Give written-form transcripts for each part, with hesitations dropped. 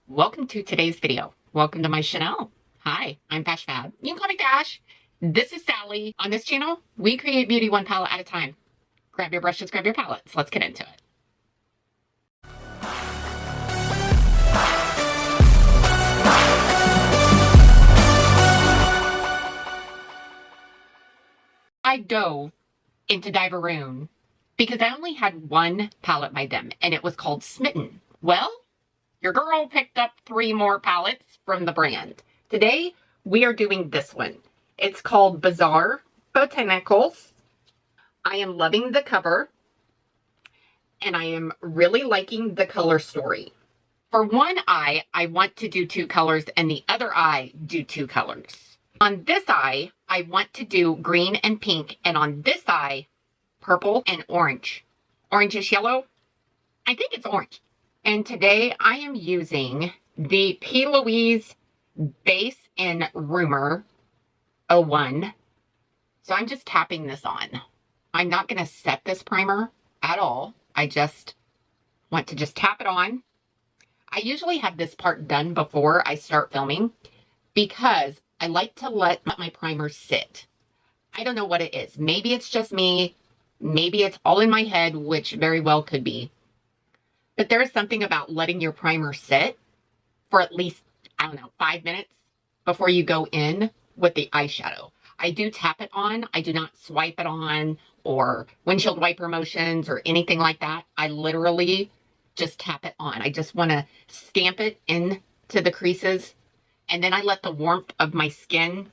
Welcome to today's video. Welcome to my channel. Hi, I'm FashFab. You can call me Fash. This is Sally. On this channel, we create beauty one palette at a time. Grab your brushes, grab your palettes. Let's get into it. I dove into Dieverune because I only had one palette by them, and it was called Smitten. Well, your girl picked up 3 more palettes from the brand. Today, we are doing this one. It's called Bizarre Botanicals. I am loving the cover, and I am really liking the color story. For one eye, I want to do 2 colors, and the other eye, do 2 colors. On this eye, I want to do green and pink, and on this eye, purple and orange. Orangish yellow? I think it's orange. And today I am using the P. Louise Base in Rumor 01. So I'm just tapping this on. I'm not going to set this primer at all. I just want to just tap it on. I usually have this part done before I start filming because I like to let my primer sit. I don't know what it is. Maybe it's just me. Maybe it's all in my head, which very well could be. But there is something about letting your primer sit for at least, I don't know, 5 minutes before you go in with the eyeshadow. I do tap it on. I do not swipe it on or windshield wiper motions or anything like that. I literally just tap it on. I just want to stamp it into the creases, and then I let the warmth of my skin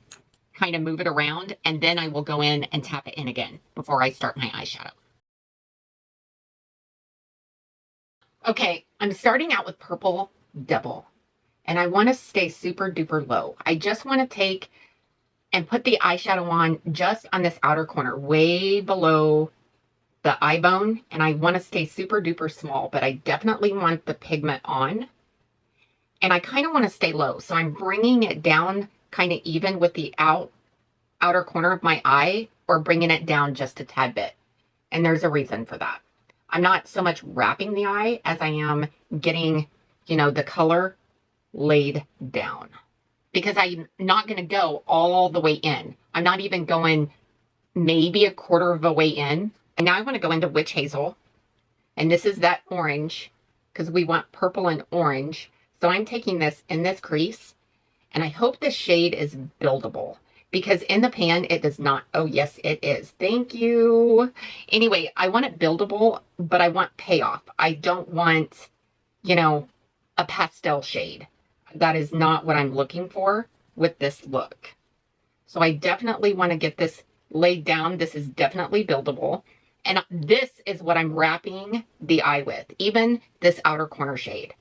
kind of move it around, and then I will go in and tap it in again before I start my eyeshadow. Okay, I'm starting out with Purple Devil, and I want to stay super duper low. I just want to take and put the eyeshadow on just on this outer corner, way below the eye bone, and I want to stay super duper small, but I definitely want the pigment on, and I kind of want to stay low, so I'm bringing it down kind of even with the outer corner of my eye, or bringing it down just a tad bit, and there's a reason for that. I'm not so much wrapping the eye as I am getting, the color laid down. Because I'm not going to go all the way in. I'm not even going maybe a quarter of a way in. And now I want to go into Witch Hazel. And this is that orange, because we want purple and orange. So I'm taking this in this crease. And I hope this shade is buildable. Because in the pan, it does not. Oh, yes, it is. Thank you. Anyway, I want it buildable, but I want payoff. I don't want, a pastel shade. That is not what I'm looking for with this look. So I definitely want to get this laid down. This is definitely buildable. And this is what I'm wrapping the eye with, even this outer corner shade.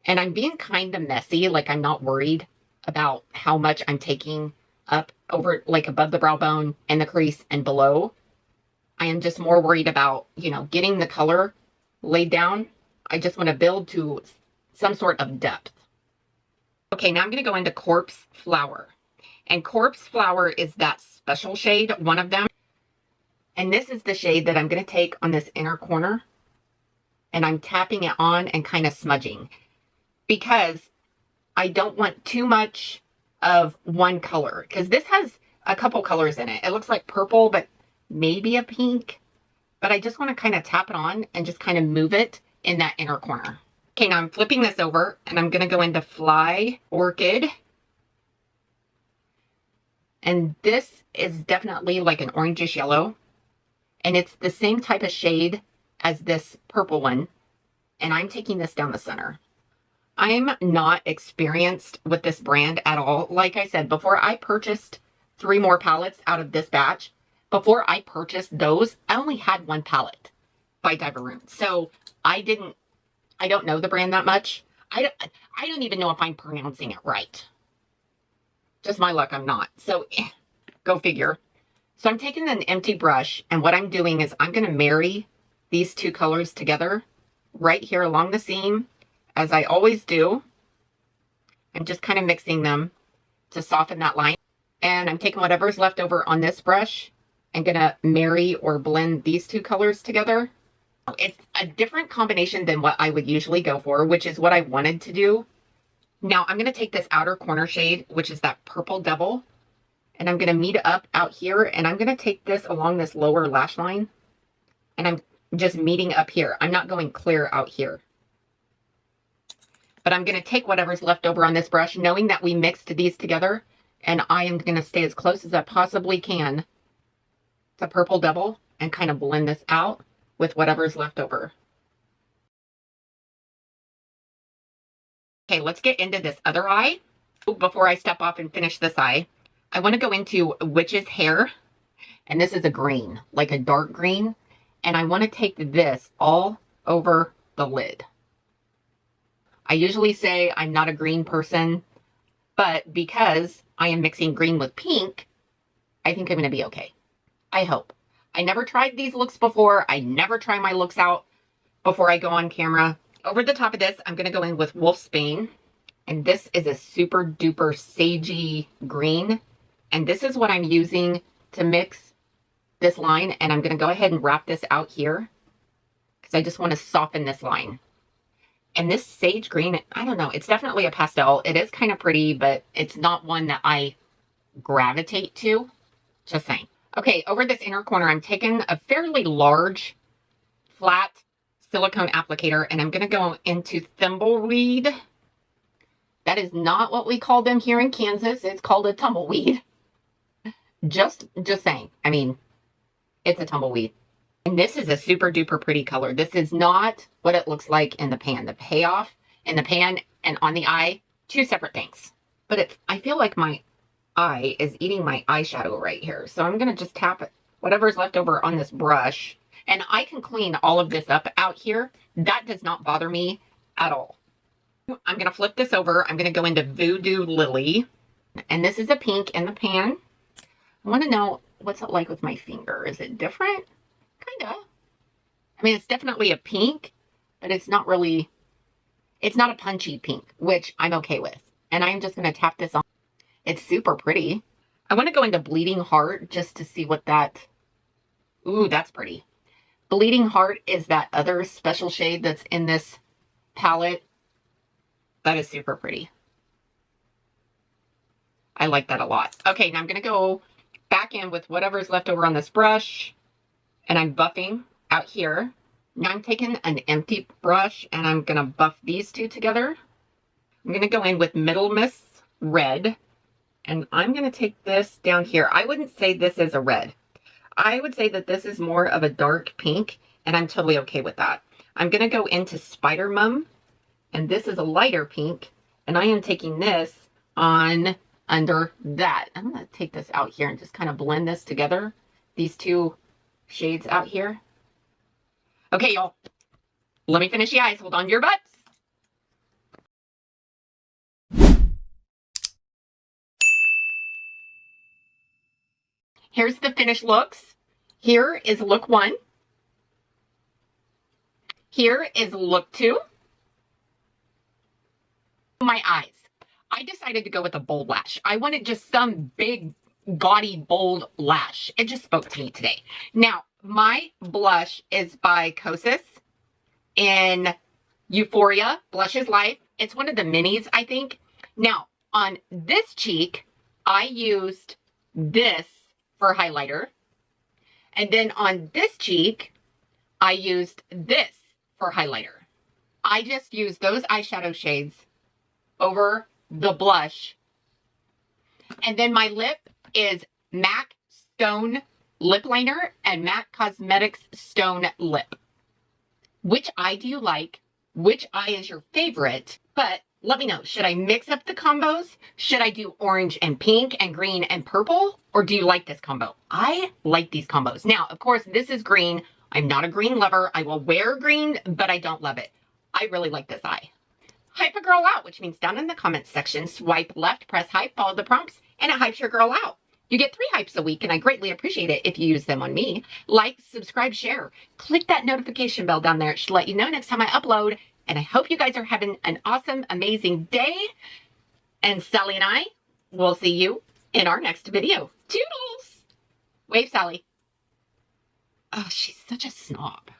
And I'm being kind of messy, like I'm not worried about how much I'm taking up over, like above the brow bone and the crease and below. I am just more worried about, getting the color laid down. I just want to build to some sort of depth. Okay, now I'm going to go into Corpse Flower. And Corpse Flower is that special shade, one of them. And this is the shade that I'm going to take on this inner corner. And I'm tapping it on and kind of smudging. Because I don't want too much of one color, because this has a couple colors in it. It looks like purple, but maybe a pink. But I just want to kind of tap it on and just kind of move it in that inner corner. Okay, now I'm flipping this over and I'm going to go into Fly Orchid. And this is definitely like an orangish yellow. And it's the same type of shade as this purple one. And I'm taking this down the center. I'm not experienced with this brand at all. Like I said, before I purchased 3 more palettes out of this batch, before I purchased those, I only had 1 palette by Dieverune. So I don't know the brand that much. I don't even know if I'm pronouncing it right. Just my luck, I'm not. So go figure. So I'm taking an empty brush, and what I'm doing is I'm going to marry these 2 colors together right here along the seam. As I always do, I'm just kind of mixing them to soften that line. And I'm taking whatever's left over on this brush and going to marry or blend these 2 colors together It's a different combination than what I would usually go for, which is what I wanted to do. Now I'm going to take this outer corner shade, which is that Purple Devil, and I'm going to meet up out here, and I'm going to take this along this lower lash line, and I'm just meeting up here. I'm not going clear out here. But I'm going to take whatever's left over on this brush, knowing that we mixed these together, and I am going to stay as close as I possibly can to Purple Devil and kind of blend this out with whatever's left over. Okay, let's get into this other eye. Before I step off and finish this eye, I want to go into Witch's Hair, and this is a green, like a dark green, and I want to take this all over the lid. I usually say I'm not a green person, but because I am mixing green with pink, I think I'm going to be okay. I hope. I never tried these looks before. I never try my looks out before I go on camera. Over the top of this, I'm going to go in with Wolfsbane, and this is a super duper sagey green, and this is what I'm using to mix this line, and I'm going to go ahead and wrap this out here because I just want to soften this line. And this sage green, I don't know, it's definitely a pastel. It is kind of pretty, but it's not one that I gravitate to. Just saying. Okay, over this inner corner, I'm taking a fairly large, flat silicone applicator, and I'm going to go into Thimbleweed. That is not what we call them here in Kansas. It's called a tumbleweed. Just saying. I mean, it's a tumbleweed. And this is a super duper pretty color. This is not what it looks like in the pan. The payoff in the pan and on the eye, two separate things. But I feel like my eye is eating my eyeshadow right here. So I'm going to just tap whatever's left over on this brush. And I can clean all of this up out here. That does not bother me at all. I'm going to flip this over. I'm going to go into Voodoo Lily. And this is a pink in the pan. I want to know, what's it like with my finger? Is it different? Kind of. I mean, it's definitely a pink, but it's not really, it's not a punchy pink, which I'm okay with. And I'm just going to tap this on. It's super pretty. I want to go into Bleeding Heart just to see what that, ooh, that's pretty. Bleeding Heart is that other special shade that's in this palette. That is super pretty. I like that a lot. Okay, now I'm going to go back in with whatever's left over on this brush. And I'm buffing out here. Now I'm taking an empty brush and I'm going to buff these two together. I'm going to go in with Middle Miss Red. And I'm going to take this down here. I wouldn't say this is a red. I would say that this is more of a dark pink. And I'm totally okay with that. I'm going to go into Spider Mum. And this is a lighter pink. And I am taking this on under that. I'm going to take this out here and just kind of blend this together. These two shades out here. Okay, y'all. Let me finish the eyes. Hold on to your butts. Here's the finished looks. Here is look 1. Here is look 2. My eyes. I decided to go with a bold lash. I wanted just some big, gaudy, bold lash. It just spoke to me today. Now, my blush is by Kosas in Euphoria Blush is Life. It's one of the minis, I think. Now, on this cheek, I used this for highlighter. And then on this cheek, I used this for highlighter. I just used those eyeshadow shades over the blush. And then my lip is MAC Stone Lip Liner and MAC Cosmetics Stone Lip. Which eye do you like? Which eye is your favorite? But let me know, should I mix up the combos? Should I do orange and pink and green and purple? Or do you like this combo? I like these combos. Now, of course, this is green. I'm not a green lover. I will wear green, but I don't love it. I really like this eye. Hype a girl out, which means down in the comments section, swipe left, press hype, follow the prompts, and it hypes your girl out. You get 3 hypes a week, and I greatly appreciate it if you use them on me. Like, subscribe, share. Click that notification bell down there. It should let you know next time I upload. And I hope you guys are having an awesome, amazing day. And Sally and I will see you in our next video. Toodles! Wave, Sally. Oh, she's such a snob.